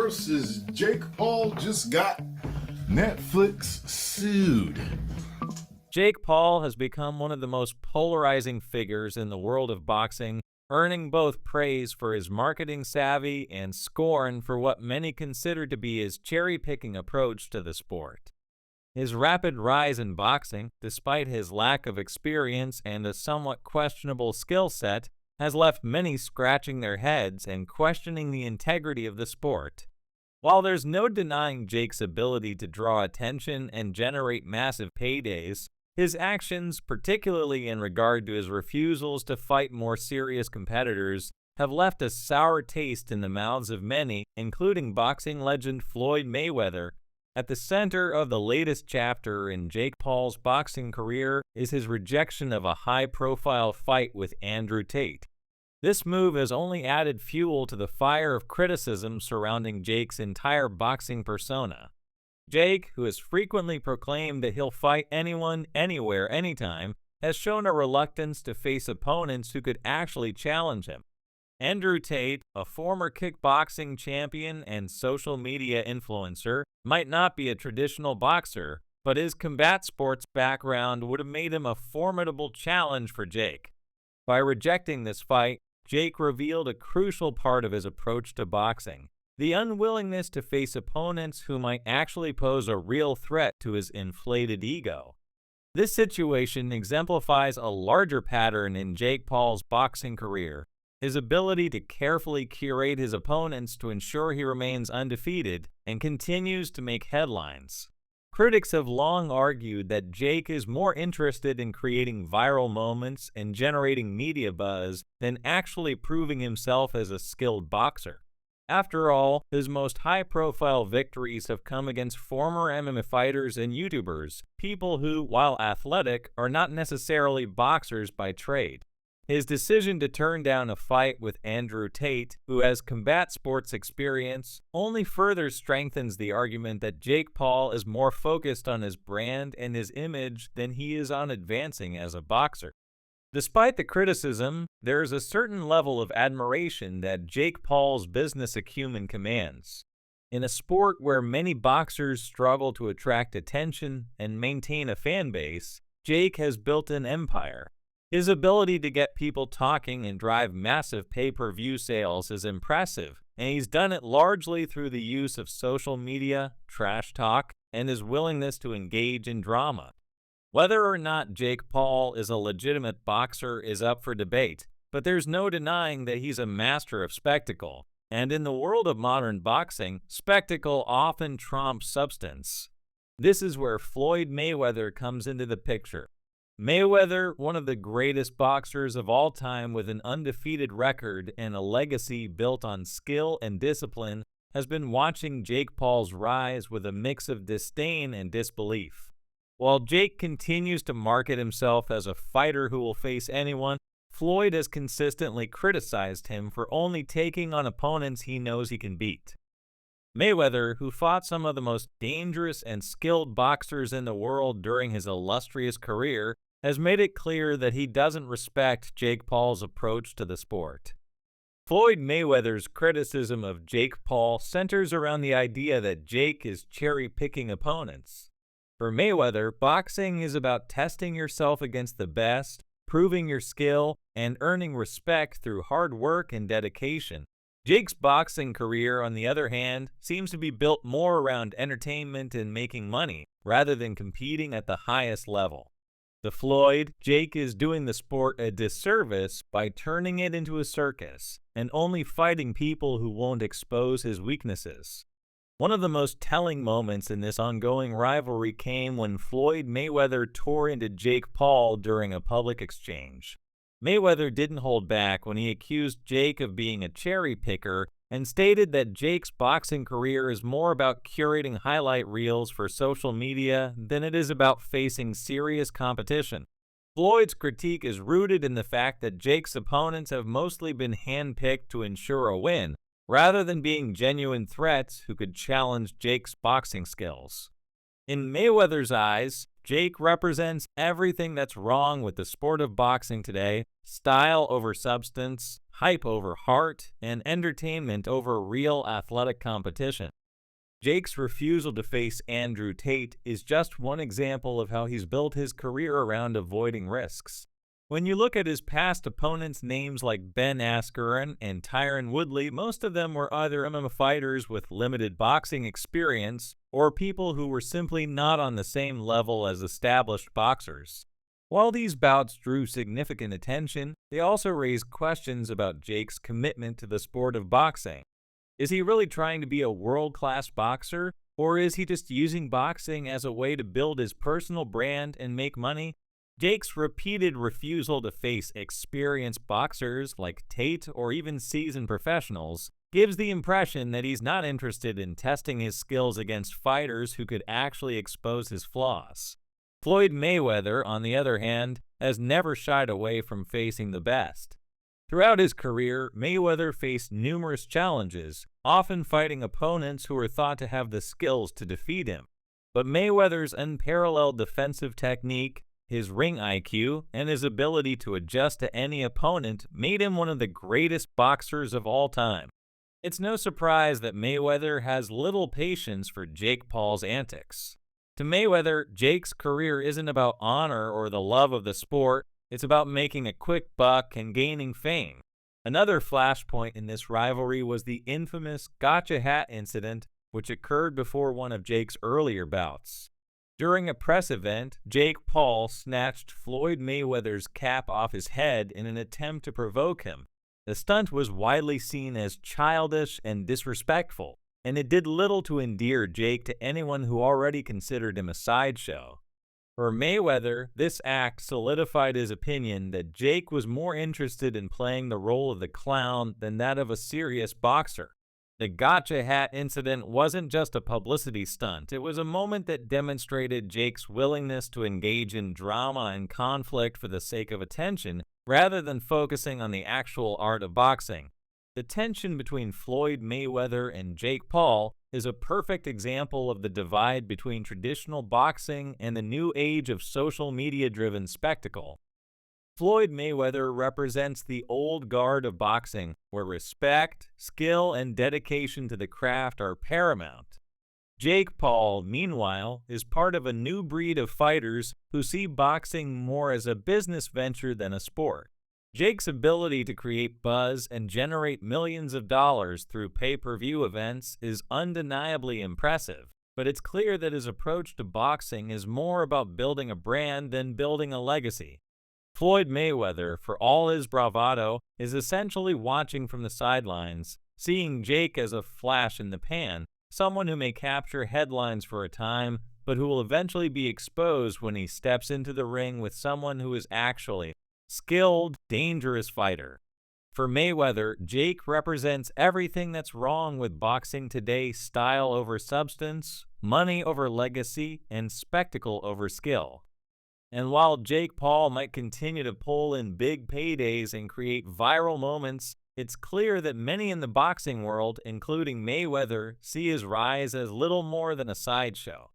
versus Jake Paul just got Netflix sued. Jake Paul has become one of the most polarizing figures in the world of boxing, earning both praise for his marketing savvy and scorn for what many consider to be his cherry-picking approach to the sport. His rapid rise in boxing, despite his lack of experience and a somewhat questionable skill set, has left many scratching their heads and questioning the integrity of the sport. While there's no denying Jake's ability to draw attention and generate massive paydays, his actions, particularly in regard to his refusals to fight more serious competitors, have left a sour taste in the mouths of many, including boxing legend Floyd Mayweather. At the center of the latest chapter in Jake Paul's boxing career is his rejection of a high-profile fight with Tate. This move has only added fuel to the fire of criticism surrounding Jake's entire boxing persona. Jake, who has frequently proclaimed that he'll fight anyone, anywhere, anytime, has shown a reluctance to face opponents who could actually challenge him. Tate, a former kickboxing champion and social media influencer, might not be a traditional boxer, but his combat sports background would have made him a formidable challenge for Jake. By rejecting this fight, Jake revealed a crucial part of his approach to boxing: the unwillingness to face opponents who might actually pose a real threat to his inflated ego. This situation exemplifies a larger pattern in Jake Paul's boxing career: his ability to carefully curate his opponents to ensure he remains undefeated and continues to make headlines. Critics have long argued that Jake is more interested in creating viral moments and generating media buzz than actually proving himself as a skilled boxer. After all, his most high-profile victories have come against former MMA fighters and YouTubers, people who, while athletic, are not necessarily boxers by trade. His decision to turn down a fight with Tate, who has combat sports experience, only further strengthens the argument that Jake Paul is more focused on his brand and his image than he is on advancing as a boxer. Despite the criticism, there is a certain level of admiration that Jake Paul's business acumen commands. In a sport where many boxers struggle to attract attention and maintain a fan base, Jake has built an empire. His ability to get people talking and drive massive pay-per-view sales is impressive, and he's done it largely through the use of social media, trash talk, and his willingness to engage in drama. Whether or not Jake Paul is a legitimate boxer is up for debate, but there's no denying that he's a master of spectacle. And in the world of modern boxing, spectacle often trumps substance. This is where Floyd Mayweather comes into the picture. Mayweather, one of the greatest boxers of all time with an undefeated record and a legacy built on skill and discipline, has been watching Jake Paul's rise with a mix of disdain and disbelief. While Jake continues to market himself as a fighter who will face anyone, Floyd has consistently criticized him for only taking on opponents he knows he can beat. Mayweather, who fought some of the most dangerous and skilled boxers in the world during his illustrious career, has made it clear that he doesn't respect Jake Paul's approach to the sport. Floyd Mayweather's criticism of Jake Paul centers around the idea that Jake is cherry-picking opponents. For Mayweather, boxing is about testing yourself against the best, proving your skill, and earning respect through hard work and dedication. Jake's boxing career, on the other hand, seems to be built more around entertainment and making money, rather than competing at the highest level. To Floyd, Jake is doing the sport a disservice by turning it into a circus, and only fighting people who won't expose his weaknesses. One of the most telling moments in this ongoing rivalry came when Floyd Mayweather tore into Jake Paul during a public exchange. Mayweather didn't hold back when he accused Jake of being a cherry picker and stated that Jake's boxing career is more about curating highlight reels for social media than it is about facing serious competition. Floyd's critique is rooted in the fact that Jake's opponents have mostly been handpicked to ensure a win, rather than being genuine threats who could challenge Jake's boxing skills. In Mayweather's eyes, Jake represents everything that's wrong with the sport of boxing today: style over substance, hype over heart, and entertainment over real athletic competition. Jake's refusal to face Andrew Tate is just one example of how he's built his career around avoiding risks. When you look at his past opponents, names like Ben Askren and Tyron Woodley, most of them were either MMA fighters with limited boxing experience or people who were simply not on the same level as established boxers. While these bouts drew significant attention, they also raised questions about Jake's commitment to the sport of boxing. Is he really trying to be a world-class boxer, or is he just using boxing as a way to build his personal brand and make money? Jake's repeated refusal to face experienced boxers like Tate or even seasoned professionals gives the impression that he's not interested in testing his skills against fighters who could actually expose his flaws. Floyd Mayweather, on the other hand, has never shied away from facing the best. Throughout his career, Mayweather faced numerous challenges, often fighting opponents who were thought to have the skills to defeat him. But Mayweather's unparalleled defensive technique, his ring IQ, and his ability to adjust to any opponent made him one of the greatest boxers of all time. It's no surprise that Mayweather has little patience for Jake Paul's antics. To Mayweather, Jake's career isn't about honor or the love of the sport, it's about making a quick buck and gaining fame. Another flashpoint in this rivalry was the infamous gotcha hat incident, which occurred before one of Jake's earlier bouts. During a press event, Jake Paul snatched Floyd Mayweather's cap off his head in an attempt to provoke him. The stunt was widely seen as childish and disrespectful, and it did little to endear Jake to anyone who already considered him a sideshow. For Mayweather, this act solidified his opinion that Jake was more interested in playing the role of the clown than that of a serious boxer. The gotcha hat incident wasn't just a publicity stunt, it was a moment that demonstrated Jake's willingness to engage in drama and conflict for the sake of attention, rather than focusing on the actual art of boxing. The tension between Floyd Mayweather and Jake Paul is a perfect example of the divide between traditional boxing and the new age of social media-driven spectacle. Floyd Mayweather represents the old guard of boxing, where respect, skill, and dedication to the craft are paramount. Jake Paul, meanwhile, is part of a new breed of fighters who see boxing more as a business venture than a sport. Jake's ability to create buzz and generate millions of dollars through pay-per-view events is undeniably impressive, but it's clear that his approach to boxing is more about building a brand than building a legacy. Floyd Mayweather, for all his bravado, is essentially watching from the sidelines, seeing Jake as a flash in the pan, someone who may capture headlines for a time, but who will eventually be exposed when he steps into the ring with someone who is actually a skilled, dangerous fighter. For Mayweather, Jake represents everything that's wrong with boxing today: style over substance, money over legacy, and spectacle over skill. And while Jake Paul might continue to pull in big paydays and create viral moments, it's clear that many in the boxing world, including Mayweather, see his rise as little more than a sideshow.